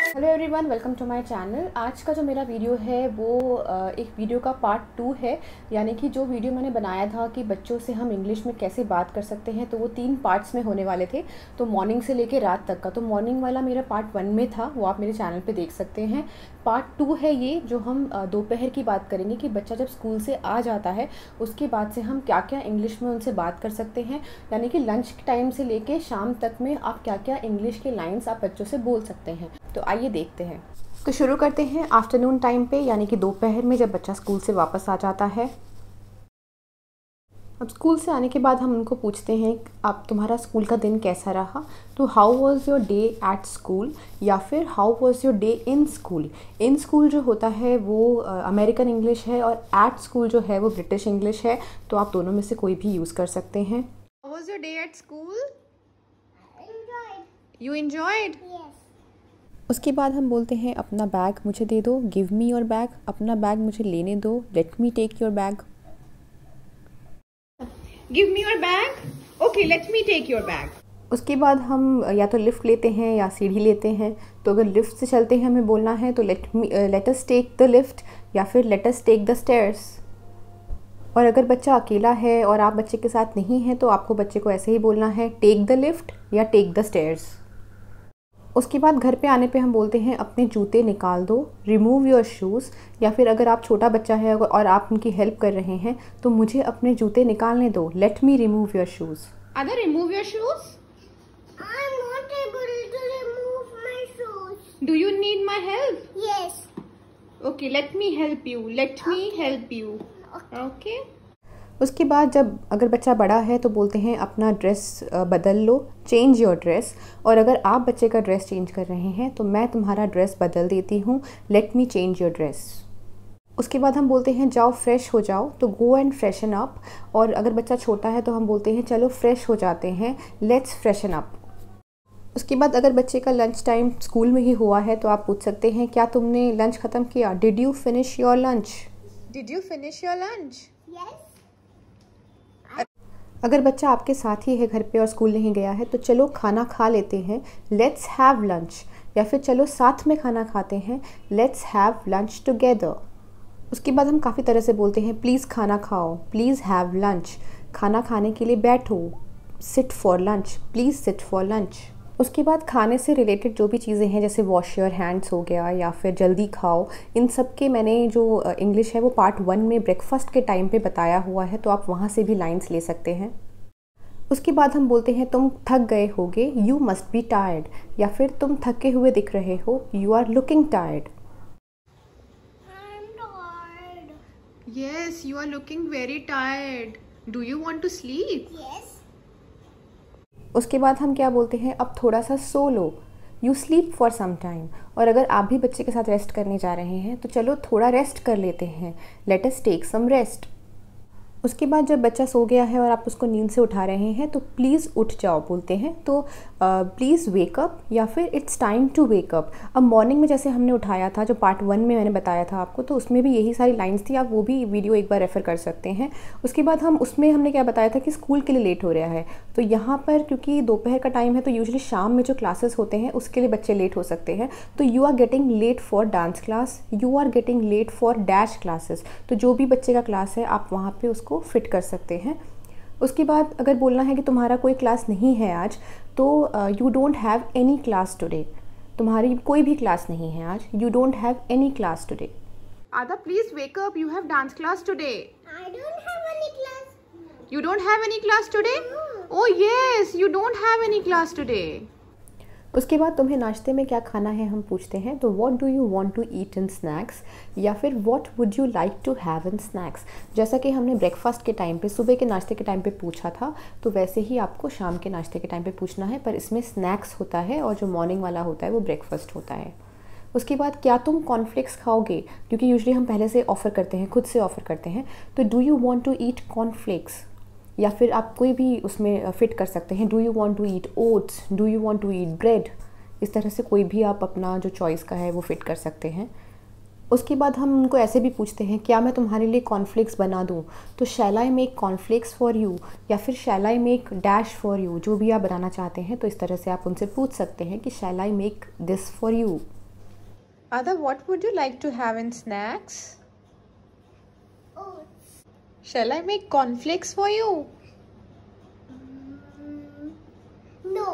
Hello everyone, welcome to my channel. आज का जो मेरा वीडियो है वो एक वीडियो का पार्ट 2 है। यानी कि जो वीडियो मैंने बनाया था कि बच्चों से हम इंग्लिश में कैसे बात कर सकते हैं, तो वो 3 पार्ट्स में होने वाले थे। तो मॉर्निंग से लेके रात तक का, तो मॉर्निंग वाला मेरा पार्ट 1 में था, वो आप मेरे चैनल पे देख सकते हैं। पार्ट 2 है ये, जो हम दोपहर की बात करेंगे कि बच्चा जब स्कूल से आ जाता है उसके बाद से हम क्या क्या इंग्लिश में उनसे बात कर सकते हैं। यानी कि लंच टाइम से लेके शाम तक में आप क्या क्या इंग्लिश के लाइन्स आप बच्चों से बोल सकते हैं। तो आइए देखते हैं। तो शुरू करते हैं आफ्टरनून टाइम पे, यानी कि दोपहर में जब बच्चा स्कूल से वापस आ जाता है। अब स्कूल से आने के बाद हम उनको पूछते हैं आप तुम्हारा स्कूल का दिन कैसा रहा। तो how was your day at school, या फिर how was your day in school. In school जो होता है वो अमेरिकन इंग्लिश है और एट स्कूल जो है वो ब्रिटिश इंग्लिश है। तो आप दोनों में से कोई भी यूज़ कर सकते हैं। How was your day at school? You enjoyed? उसके बाद हम बोलते हैं अपना बैग मुझे दे दो, गिव मी योर बैग। अपना बैग मुझे लेने दो, let me take your bag. Give me your bag, okay let me take your bag. उसके बाद हम या तो लिफ्ट लेते हैं या सीढ़ी लेते हैं। तो अगर लिफ्ट से चलते हैं हमें बोलना है तो let us take the lift, या फिर let us take the stairs. और अगर बच्चा अकेला है और आप बच्चे के साथ नहीं हैं तो आपको बच्चे को ऐसे ही बोलना है टेक द लिफ्ट या टेक द स्टेयर्स। उसके बाद घर पे आने पे हम बोलते हैं अपने जूते निकाल दो, रिमूव योर शूज़। या फिर अगर आप छोटा बच्चा है और आप उनकी हेल्प कर रहे हैं तो मुझे अपने जूते निकालने दो, let me remove your shoes. Ada, remove your shoes? I'm not able to remove my shoes. Do you need my help? Yes. Okay, let me help you. Let me help you. Okay. उसके बाद जब अगर बच्चा बड़ा है तो बोलते हैं अपना ड्रेस बदल लो, चेंज योर ड्रेस। और अगर आप बच्चे का ड्रेस चेंज कर रहे हैं तो मैं तुम्हारा ड्रेस बदल देती हूँ, let me change your dress. उसके बाद हम बोलते हैं जाओ फ्रेश हो जाओ, तो गो एंड फ्रेशन अप। और अगर बच्चा छोटा है तो हम बोलते हैं चलो फ्रेश हो जाते हैं, लेट्स फ्रेशन अप। उसके बाद अगर बच्चे का लंच टाइम स्कूल में ही हुआ है तो आप पूछ सकते हैं क्या तुमने लंच ख़त्म किया, did you finish your lunch. Did you finish your lunch? Yes. अगर बच्चा आपके साथ ही है घर पे और स्कूल नहीं गया है तो चलो खाना खा लेते हैं, लेट्स हैव लंच। या फिर चलो साथ में खाना खाते हैं, लेट्स हैव लंच टुगेदर। उसके बाद हम काफ़ी तरह से बोलते हैं प्लीज़ खाना खाओ, प्लीज़ हैव लंच। खाना खाने के लिए बैठो, sit for lunch, please sit for lunch. उसके बाद खाने से रिलेटेड जो भी चीज़ें हैं जैसे वॉश योर हैंड्स हो गया या फिर जल्दी खाओ, इन सब के मैंने जो इंग्लिश है वो पार्ट 1 में ब्रेकफास्ट के टाइम पे बताया हुआ है, तो आप वहाँ से भी लाइंस ले सकते हैं। उसके बाद हम बोलते हैं तुम थक गए होगे, यू मस्ट बी टायर्ड। या फिर तुम थके हुए दिख रहे हो, you are looking tired. I'm tired. Yes, you are looking very tired. Do you want to sleep? Yes. उसके बाद हम क्या बोलते हैं अब थोड़ा सा सो लो, you sleep for some time. और अगर आप भी बच्चे के साथ रेस्ट करने जा रहे हैं तो चलो थोड़ा रेस्ट कर लेते हैं, let us take some rest. उसके बाद जब बच्चा सो गया है और आप उसको नींद से उठा रहे हैं तो प्लीज़ उठ जाओ बोलते हैं, तो प्लीज़ वेक अप या फिर it's time to wake up. अब मॉर्निंग में जैसे हमने उठाया था, जो पार्ट 1 में मैंने बताया था आपको, तो उसमें भी यही सारी लाइंस थी, आप वो भी वीडियो एक बार रेफ़र कर सकते हैं। उसके बाद उसमें हमने क्या बताया था कि स्कूल के लिए लेट हो रहा है। तो यहाँ पर क्योंकि दोपहर का टाइम है तो यूजुअली शाम में जो क्लासेस होते हैं उसके लिए बच्चे लेट हो सकते हैं। तो you are getting late for dance class, you are getting late for dash classes. तो जो भी बच्चे का क्लास है आप वहाँ पे उसको फिट कर सकते हैं। उसके बाद अगर बोलना है कि तुम्हारा कोई क्लास नहीं है आज, तो you don't have any class today. तुम्हारी कोई भी क्लास नहीं है आज, you don't have any class today. Ada please wake up, you have dance class today. I don't have any class. You don't have any class today? Oh yes, you don't have any class today. उसके बाद तुम्हें नाश्ते में क्या खाना है हम पूछते हैं, तो what do you want to eat in snacks, या फिर what would you like to have in snacks. जैसा कि हमने ब्रेकफास्ट के टाइम पे, सुबह के नाश्ते के टाइम पे पूछा था, तो वैसे ही आपको शाम के नाश्ते के टाइम पे पूछना है, पर इसमें स्नैक्स होता है और जो मॉर्निंग वाला होता है वो ब्रेकफास्ट होता है। उसके बाद क्या तुम कॉर्नफ्लेक्स खाओगे, क्योंकि यूजुअली हम पहले से ऑफ़र करते हैं, खुद से ऑफ़र करते हैं, तो do you want to eat cornflakes. या फिर आप कोई भी उसमें फ़िट कर सकते हैं, do you want to eat oats, do you want to eat bread. इस तरह से कोई भी आप अपना जो चॉइस का है वो फ़िट कर सकते हैं। उसके बाद हम उनको ऐसे भी पूछते हैं क्या मैं तुम्हारे लिए कॉर्नफ्लेक्स बना दूँ, तो shall I make cornflakes for you, या फिर shall I make dash for you. जो भी आप बनाना चाहते हैं तो इस तरह से आप उनसे पूछ सकते हैं कि shall I make this for you. Ada, what would you like to have in snacks? Oats. Shall I make cornflakes for you? No.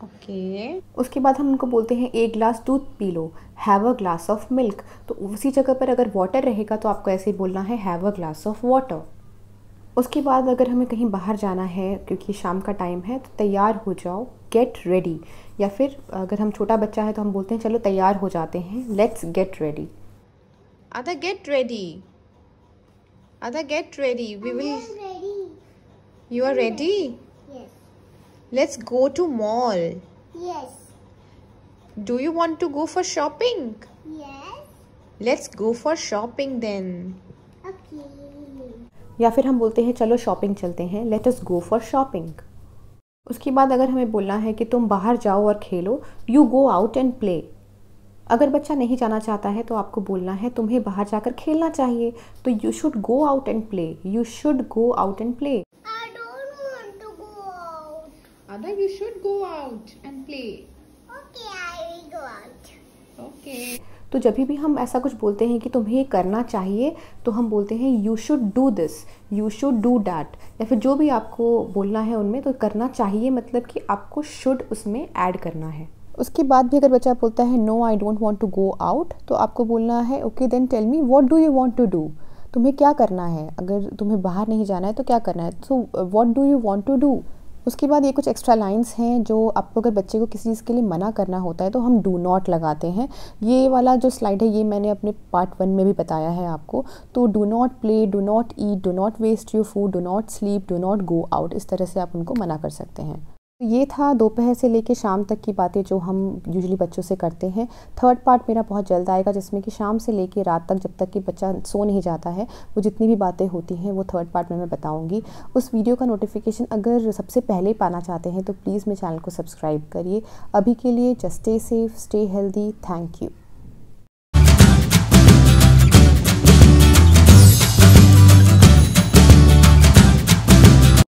Okay. उसके बाद हम उनको बोलते हैं एक ग्लास दूध P low, have a glass of milk. तो उसी जगह पर अगर वाटर रहेगा तो आपको ऐसे ही बोलना है have a glass of water. उसके बाद अगर हमें कहीं बाहर जाना है क्योंकि शाम का टाइम है तो तैयार हो जाओ, गेट रेडी। या फिर अगर हम छोटा बच्चा है तो हम बोलते हैं चलो तैयार हो जाते हैं, लेट्स गेट रेडी। आधा गेट रेडी, आधा get ready, we will. Ready. You are ready? Yes. Let's go to mall. Yes. Do you want to go for shopping? Yes. Let's go for shopping then. Okay. या फिर हम बोलते हैं चलो shopping चलते हैं, let us go for shopping. उसके बाद अगर हमें बोलना है कि तुम बाहर जाओ और खेलो, you go out and play. अगर बच्चा नहीं जाना चाहता है तो आपको बोलना है तुम्हें बाहर जाकर खेलना चाहिए, तो you should go out and play, you should go out and play. I don't want to go out. Ada, you should go out and play. Okay, I will go out. Okay. तो जब भी हम ऐसा कुछ बोलते हैं कि तुम्हें ये करना चाहिए तो हम बोलते हैं you should do this, you should do that, या फिर जो भी आपको बोलना है उनमें। तो करना चाहिए मतलब कि आपको शुड उसमें ऐड करना है। उसके बाद भी अगर बच्चा बोलता है no I don't want to go out, तो आपको बोलना है okay then tell me what do you want to do. तुम्हें क्या करना है, अगर तुम्हें बाहर नहीं जाना है तो क्या करना है, so what do you want to do. उसके बाद ये कुछ एक्स्ट्रा लाइंस हैं जो आपको अगर बच्चे को किसी चीज़ के लिए मना करना होता है तो हम डू नॉट लगाते हैं। ये वाला जो स्लाइड है ये मैंने अपने पार्ट 1 में भी बताया है आपको। तो do not play, do not eat, do not waste your food, do not sleep, do not go out, इस तरह से आप उनको मना कर सकते हैं। तो ये था दोपहर से लेके शाम तक की बातें जो हम यूजुअली बच्चों से करते हैं। थर्ड पार्ट मेरा बहुत जल्द आएगा जिसमें कि शाम से लेके रात तक जब तक कि बच्चा सो नहीं जाता है वो जितनी भी बातें होती हैं वो थर्ड पार्ट में मैं बताऊंगी। उस वीडियो का नोटिफिकेशन अगर सबसे पहले पाना चाहते हैं तो प्लीज़ मेरे चैनल को सब्सक्राइब करिए। अभी के लिए just stay safe, stay healthy, thank you.